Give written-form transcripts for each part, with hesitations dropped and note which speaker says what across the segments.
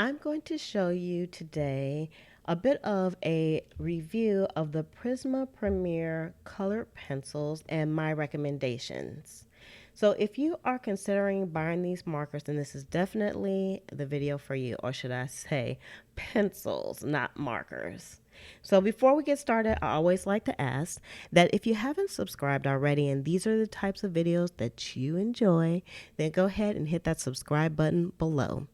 Speaker 1: I'm going to show you today a bit of a review of the Prisma Premier colored pencils and my recommendations. So if you are considering buying these markers, then this is definitely the video for you, or should I say pencils, not markers. So before we get started, I always like to ask that if you haven't subscribed already and these are the types of videos that you enjoy, then go ahead and hit that subscribe button below.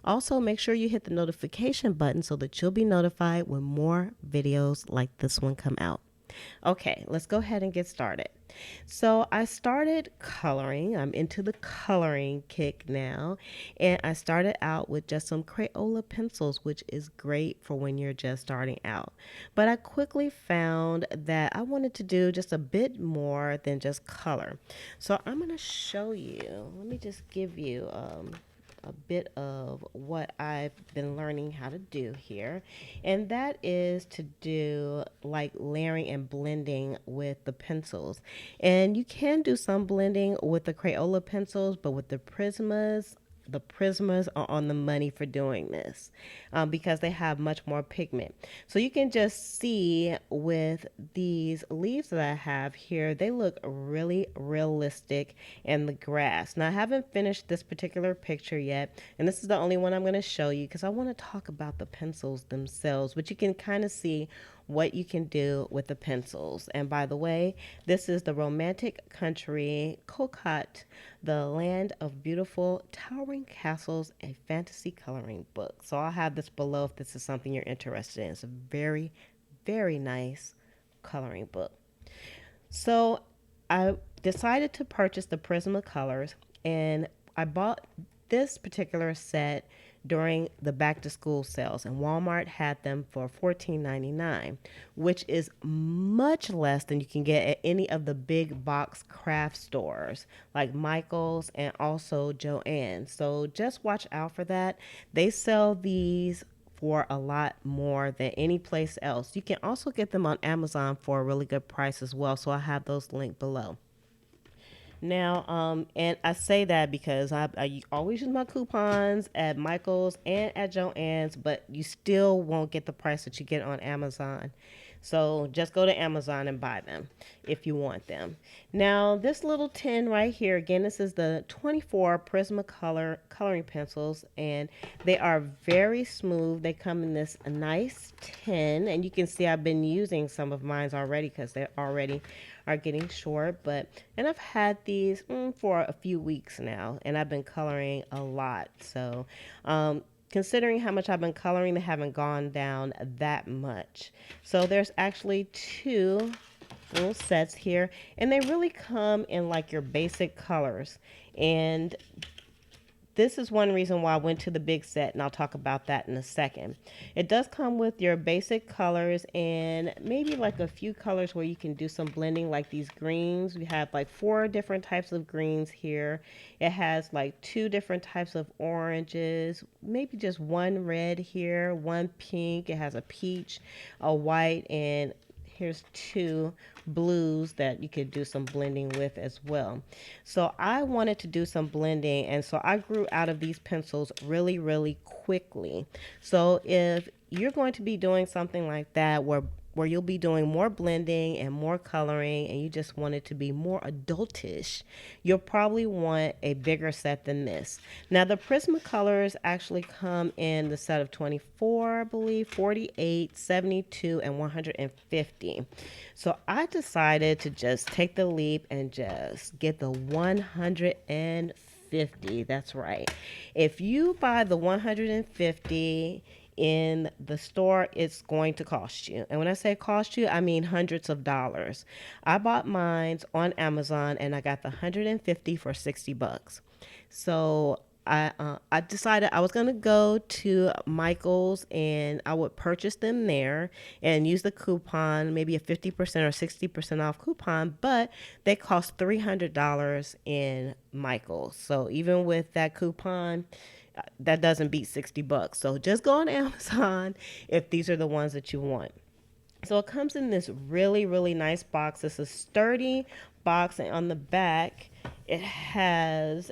Speaker 1: Also, make sure you hit the notification button so that you'll be notified when more videos like this one come out. Okay, let's go ahead and get started. So I started coloring. I'm into the coloring kick now. And I started out with just some Crayola pencils, which is great for when you're just starting out. But I quickly found that I wanted to do just a bit more than just color. So I'm going to show you. Let me just give you a bit of what I've been learning how to do here, and that is to do like layering and blending with the pencils. And you can do some blending with the Crayola pencils, but with the Prismas are on the money for doing this because they have much more pigment. So you can just see with these leaves that I have here, they look really realistic in the grass. Now I haven't finished this particular picture yet, and this is the only one I'm going to show you because I want to talk about the pencils themselves, but you can kind of see what you can do with the pencils. And by the way, this is the Romantic Country Kokot, the Land of Beautiful Towering Castles, a fantasy coloring book. So I'll have this below if this is something you're interested in. It's a very, very nice coloring book. So I decided to purchase the Prismacolors, and I bought this particular set during the back to school sales, and Walmart had them for $14.99, which is much less than you can get at any of the big box craft stores like Michael's and also Joann's. So just watch out for that. They sell these for a lot more than any place else. You can also get them on Amazon for a really good price as well. So I have those linked below. Now, and I say that because I always use my coupons at Michael's and at Joann's, but you still won't get the price that you get on Amazon. So just go to Amazon and buy them if you want them. Now, this little tin right here, again, this is the 24 Prismacolor coloring pencils, and they are very smooth. They come in this nice tin, and you can see I've been using some of mine already because they already are getting short. And I've had these for a few weeks now, and I've been coloring a lot. So, considering how much I've been coloring, they haven't gone down that much. So there's actually two little sets here, and they really come in like your basic colors. And this is one reason why I went to the big set, and I'll talk about that in a second. It does come with your basic colors and maybe like a few colors where you can do some blending, like these greens. We have like 4 different types of greens here. It has like 2 different types of oranges, maybe just one red here, one pink. It has a peach, a white, and here's 2 blues that you could do some blending with as well. So I wanted to do some blending, and so I grew out of these pencils really quickly. So if you're going to be doing something like that where you'll be doing more blending and more coloring, and you just want it to be more adultish, you'll probably want a bigger set than this. Now, the Prismacolors actually come in the set of 24, I believe, 48, 72, and 150. So I decided to just take the leap and just get the 150. That's right. If you buy the 150, in the store, it's going to cost you. And when I say cost you, I mean hundreds of dollars. I bought mine on Amazon, and I got the 150 for $60. So I decided I was going to go to Michael's and I would purchase them there and use the coupon, maybe a 50% or 60% off coupon, but they cost $300 in Michael's. So even with that coupon, that doesn't beat $60. So just go on Amazon if these are the ones that you want. So it comes in this really nice box. It's a sturdy box, and on the back it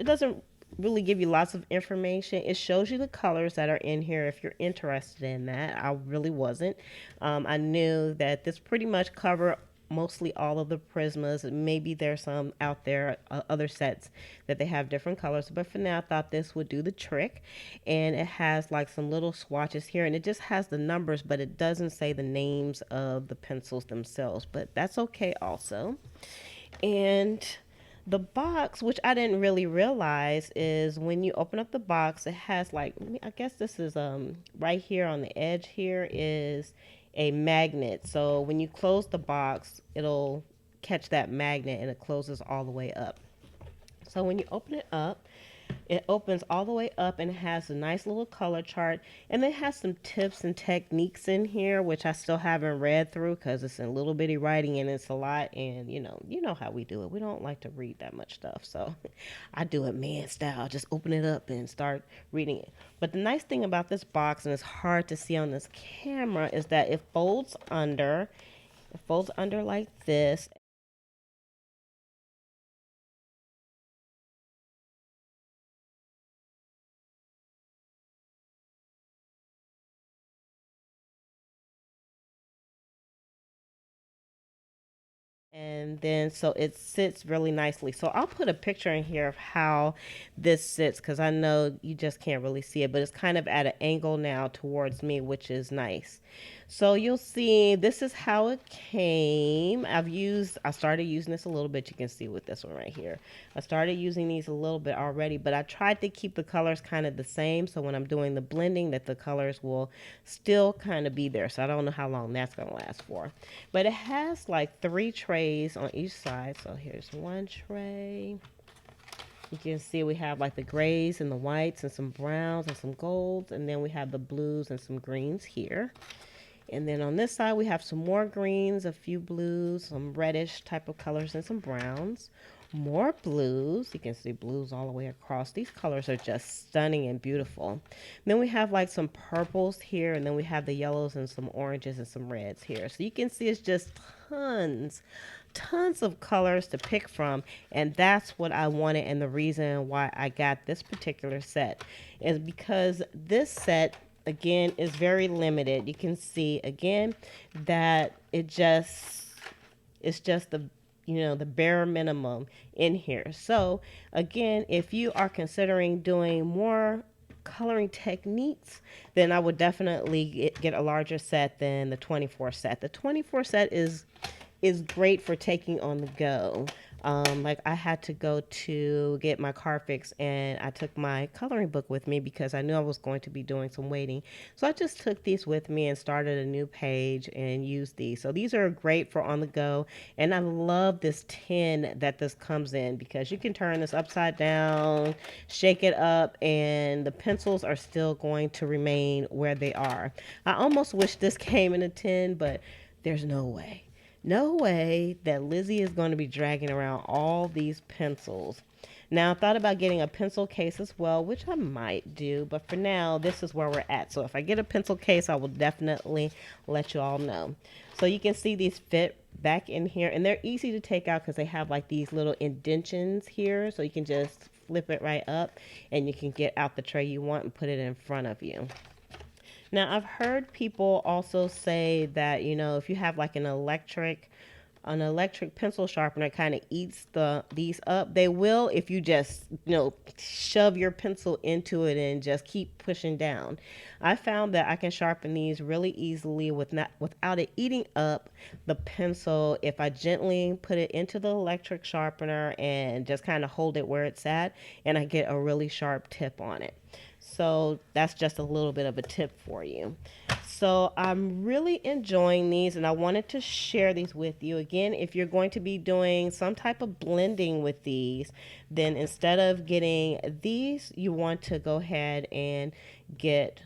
Speaker 1: doesn't really give you lots of information. It shows you the colors that are in here if you're interested in that. I really wasn't. I knew that this pretty much covered mostly all of the Prismas. Maybe there's some out there, other sets that they have different colors, but for now I thought this would do the trick. And it has like some little swatches here, and it just has the numbers, but it doesn't say the names of the pencils themselves, but that's okay also. And the box, which I didn't really realize, is when you open up the box, it has like, I guess this is right here on the edge here is a magnet. So when you close the box, it'll catch that magnet and it closes all the way up. So when you open it up, it opens all the way up and it has a nice little color chart, and it has some tips and techniques in here which I still haven't read through because it's a little bitty writing and it's a lot, and you know how we do it. We don't like to read that much stuff, so I do it man style. Just open it up and start reading it. But the nice thing about this box, and it's hard to see on this camera, is that it folds under. It folds under like this. And then so it sits really nicely. So I'll put a picture in here of how this sits because I know you just can't really see it, but it's kind of at an angle now towards me, which is nice. So you'll see this is how it came. I started using this a little bit. You can see with this one right here. I started using these a little bit already, but I tried to keep the colors kind of the same. So when I'm doing the blending, that the colors will still kind of be there. So I don't know how long that's going to last for. But it has like 3 trays on each side. So here's one tray. You can see we have like the grays and the whites and some browns and some golds. And then we have the blues and some greens here. And then on this side, we have some more greens, a few blues, some reddish type of colors, and some browns. More blues. You can see blues all the way across. These colors are just stunning and beautiful. Then we have like some purples here, and then we have the yellows and some oranges and some reds here. So you can see it's just tons of colors to pick from, and that's what I wanted. And the reason why I got this particular set is because this set again is very limited. You can see again that it's just the bare minimum in here. So again, if you are considering doing more coloring techniques, then I would definitely get a larger set than the 24 set. The 24 set is great for taking on the go. Like I had to go to get my car fixed, and I took my coloring book with me because I knew I was going to be doing some waiting. So I just took these with me and started a new page and used these. So these are great for on the go. And I love this tin that this comes in because you can turn this upside down, shake it up, and the pencils are still going to remain where they are. I almost wish this came in a tin, but there's no way. No way that Lizzie is going to be dragging around all these pencils. Now, I thought about getting a pencil case as well, which I might do, but for now, this is where we're at. So if I get a pencil case, I will definitely let you all know. So you can see these fit back in here, and they're easy to take out because they have like these little indentions here. So you can just flip it right up, and you can get out the tray you want and put it in front of you. Now, I've heard people also say that, if you have like an electric pencil sharpener kind of eats these up. They will if you just, shove your pencil into it and just keep pushing down. I found that I can sharpen these really easily without it eating up the pencil if I gently put it into the electric sharpener and just kind of hold it where it's at, and I get a really sharp tip on it. So that's just a little bit of a tip for you. So I'm really enjoying these, and I wanted to share these with you. Again, if you're going to be doing some type of blending with these, then instead of getting these, you want to go ahead and get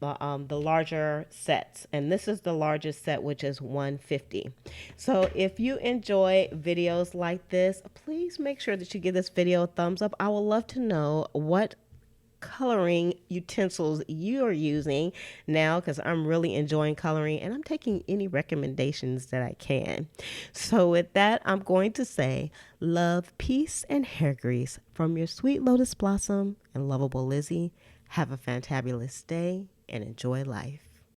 Speaker 1: the larger sets, and this is the largest set, which is 150. So if you enjoy videos like this, please make sure that you give this video a thumbs up. I would love to know what coloring utensils you are using now, because I'm really enjoying coloring and I'm taking any recommendations that I can. So with that, I'm going to say love, peace, and hair grease from your sweet lotus blossom and lovable Lizzie. Have a fantabulous day and enjoy life.